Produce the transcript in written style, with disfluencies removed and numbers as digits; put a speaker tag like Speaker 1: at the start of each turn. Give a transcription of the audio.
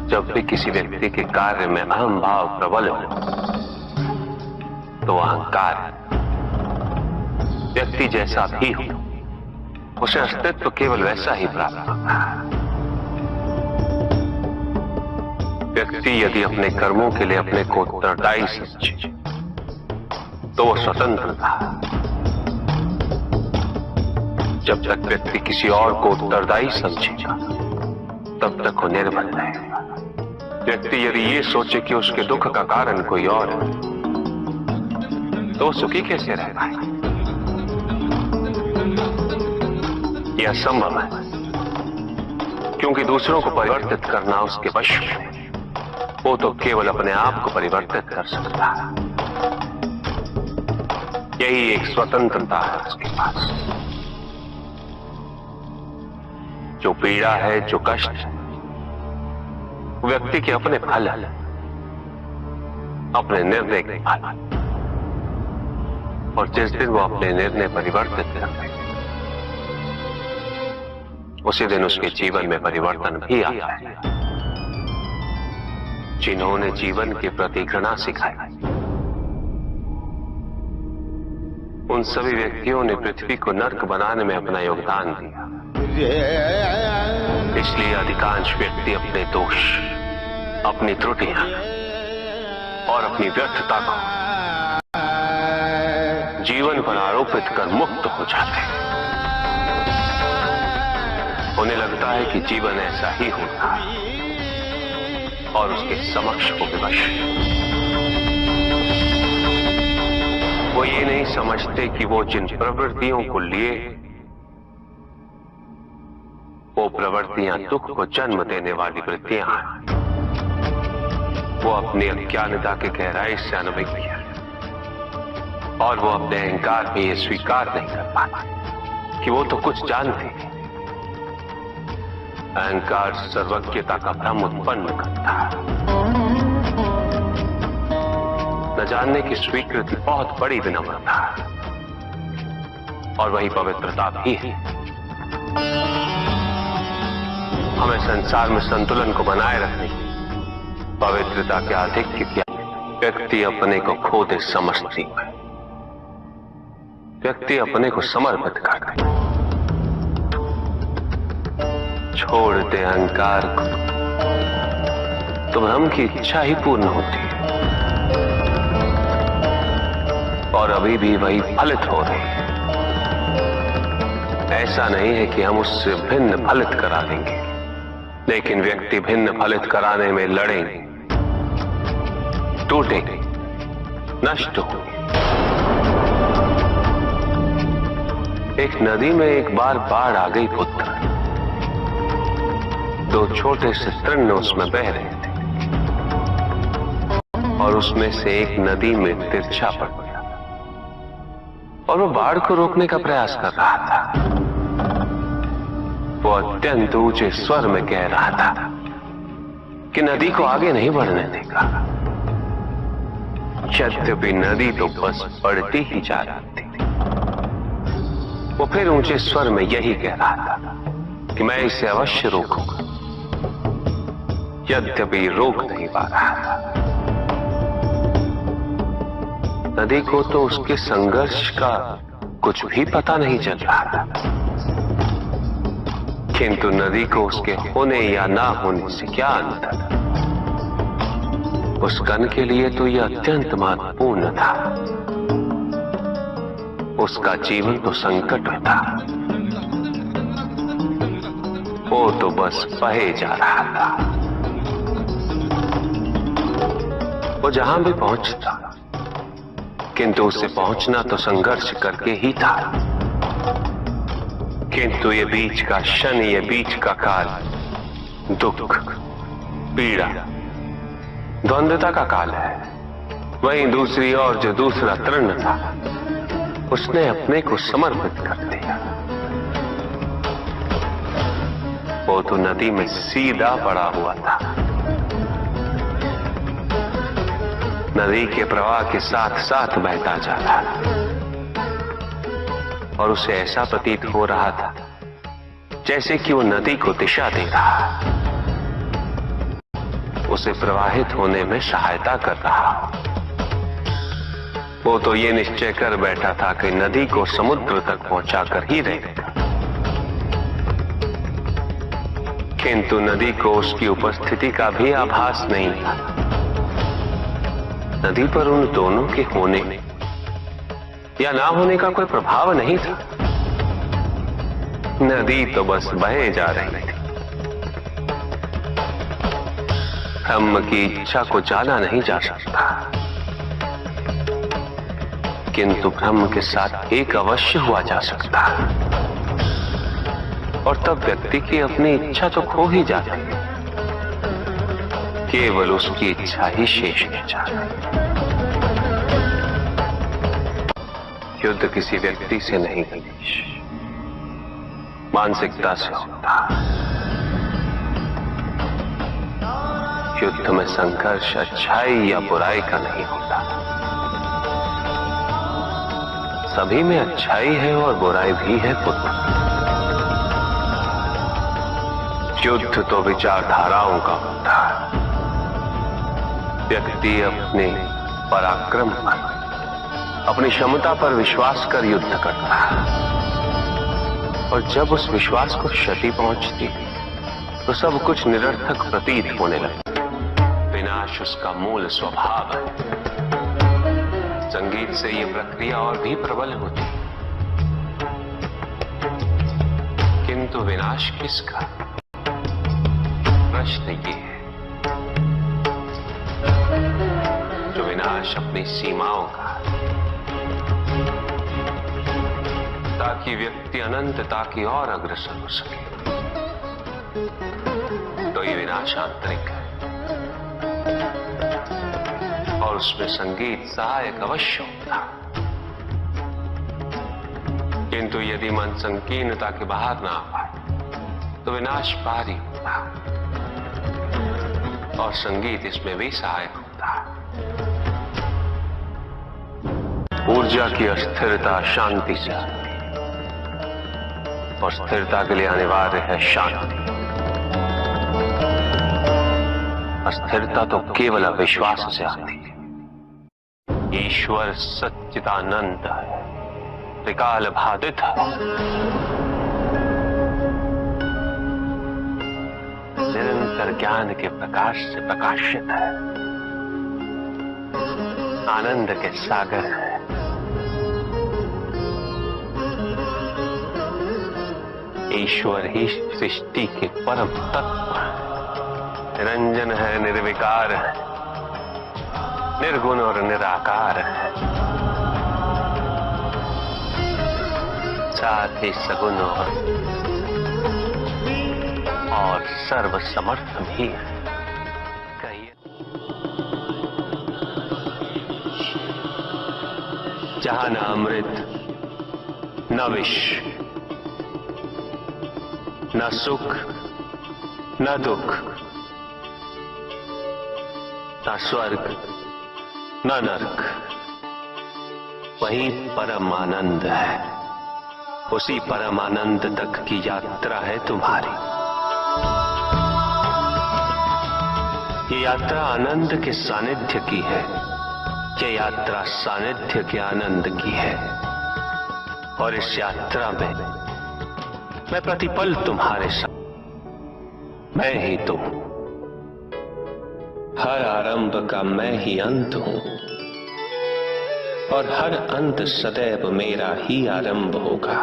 Speaker 1: जब भी किसी व्यक्ति के कार्य में अहम भाव प्रबल हो तो अहंकार व्यक्ति जैसा भी हो उसे अस्तित्व केवल वैसा ही प्राप्त होता है। व्यक्ति यदि अपने कर्मों के लिए अपने को उत्तरदायी समझे तो वो स्वतंत्र था। जब तक व्यक्ति किसी और को उत्तरदायी समझेगा तब तक वो निर्बल रहेगा। व्यक्ति यदि ये सोचे कि उसके दुख का कारण कोई और है तो वो सुखी कैसे रह पाएगा? यह असंभव है, क्योंकि दूसरों को परिवर्तित करना उसके वश में है। वो तो केवल अपने आप को परिवर्तित कर सकता है। यही एक स्वतंत्रता है उसके पास। जो पीड़ा है, जो कष्ट है, व्यक्ति के अपने फल है, अपने निर्णय के फल। और जिस दिन वो अपने निर्णय परिवर्तित करते उसी दिन उसके जीवन में परिवर्तन भी आता है। जिन्होंने जीवन के प्रति घृणा सिखाई उन सभी व्यक्तियों ने पृथ्वी को नर्क बनाने में अपना योगदान दिया। इसलिए अधिकांश व्यक्ति अपने दोष, अपनी त्रुटियां और अपनी व्यर्थता को जीवन पर आरोपित कर मुक्त हो जाते हैं। उन्हें लगता है कि जीवन ऐसा ही होता है और उसके समक्ष वो विवश। वो ये नहीं समझते कि वो जिन प्रवृत्तियों को लिए वो प्रवृत्तियां दुख को जन्म देने वाली वृत्तियां हैं। वो अपनी अज्ञानता के गहराई से अनभिज्ञ है और वो अपने अहंकार में ये स्वीकार नहीं कर पाते कि वो तो कुछ जानते हैं। अहंकार सर्वज्ञता का भ्रम उत्पन्न करता है। न जानने की स्वीकृति बहुत बड़ी विनम्रता है और वही पवित्रता भी है। हमें संसार में संतुलन को बनाए रखने की पवित्रता के आधिक्य की व्यक्ति अपने को खो दे समझती है। व्यक्ति अपने को समर्पित कर दे, छोड़ दे अहंकार को तो भ्रम की इच्छा ही पूर्ण होती है और अभी भी वही फलित हो रही है। ऐसा नहीं है कि हम उससे भिन्न फलित करा देंगे, लेकिन व्यक्ति भिन्न फलित कराने में लड़ेंगे, टूटेंगे, नष्ट होंगे। एक नदी में एक बार बाढ़ आ गई पुत्र। दो छोटे से तृण उसमें बह रहे थे और उसमें से एक नदी में तिरछा पड़ गया और वो बाढ़ को रोकने का प्रयास कर रहा था। वो अत्यंत ऊंचे स्वर में कह रहा था कि नदी को आगे नहीं बढ़ने देगा। यद्यपि नदी तो बस बढ़ती ही जा रही थी। वो फिर ऊंचे स्वर में यही कह रहा था कि मैं इसे अवश्य रोकूंगा, यद्यपि रोक नहीं पा रहा था। नदी को तो उसके संघर्ष का कुछ भी पता नहीं चल रहा था, किंतु नदी को उसके होने या ना होने से क्या अंतर? उस कण के लिए तो यह अत्यंत महत्वपूर्ण था। उसका जीवन तो संकट में था। वो तो बस बहे जा रहा था। वो जहां भी पहुंचता, किंतु उसे पहुंचना तो संघर्ष करके ही था। किंतु ये बीच का क्षण, ये बीच का काल दुख, पीड़ा, द्वंद्वता का काल है। वहीं दूसरी ओर जो दूसरा तृण था उसने अपने को समर्पित कर दिया। वो तो नदी में सीधा पड़ा हुआ था। नदी के प्रवाह के साथ साथ बहता जा रहा था और उसे ऐसा प्रतीत हो रहा था जैसे कि वो नदी को दिशा दे रहा। उसे प्रवाहित होने में सहायता कर रहा हो। वो तो ये निश्चय कर बैठा था कि नदी को समुद्र तक पहुंचाकर ही रहेगा, किंतु नदी को उसकी उपस्थिति का भी आभास नहीं था। नदी पर उन दोनों के होने या ना होने का कोई प्रभाव नहीं था। नदी तो बस बहे जा रही थी। ब्रह्म की इच्छा को जाना नहीं जा सकता, किंतु ब्रह्म के साथ एक अवश्य हुआ जा सकता है, और तब व्यक्ति की अपनी इच्छा तो खो ही जाती, केवल उसकी इच्छा ही शेष रह जाती। युद्ध किसी व्यक्ति से नहीं, मानसिकता से होता। युद्ध में संघर्ष अच्छाई या बुराई का नहीं होता, सभी में अच्छाई है और बुराई भी है पुत्र। युद्ध तो विचारधाराओं का होता है। व्यक्ति अपने पराक्रम पर, अपनी क्षमता पर विश्वास कर युद्ध करता है, और जब उस विश्वास को क्षति पहुंचती तो सब कुछ निरर्थक प्रतीत होने लगता। विनाश उसका मूल स्वभाव है। संगीत से यह प्रक्रिया और भी प्रबल होती, किंतु विनाश किसका? प्रश्न ये है। जो विनाश अपनी सीमाओं का, ताकि व्यक्ति अनंतता की ओर अग्रसर हो सके, तो ये विनाश आंतरिक है, और उसमें संगीत सहायक अवश्य होता। किंतु यदि मन संकीर्णता के बाहर ना आ पाए तो विनाश भारी होता, और संगीत इसमें भी सहायक होता। ऊर्जा की अस्थिरता शांति से आती, और स्थिरता के लिए अनिवार्य है शांति। अस्थिरता तो केवल अविश्वास से आती है। ईश्वर सच्चिदानंद है, त्रिकाल बाधित है, निरंतर ज्ञान के प्रकाश से प्रकाशित है, आनंद के सागर है। ईश्वर ही सृष्टि के परम तत्व है, निरंजन है, निर्विकार है, निर्गुण और निराकार है, साथ ही सगुण और सर्वसमर्थ भी है। कहिए, जहां न अमृत, न विष, न सुख, न दुख, न स्वर्ग, न नरक, वही परम आनंद है। उसी परम आनंद तक की यात्रा है तुम्हारी। ये यात्रा आनंद के सानिध्य की है, ये यात्रा सानिध्य के आनंद की है, और इस यात्रा में मैं प्रतिपल तुम्हारे साथ, मैं ही तुम, हर आरंभ का मैं ही अंत हूं, और हर अंत सदैव मेरा ही आरंभ होगा।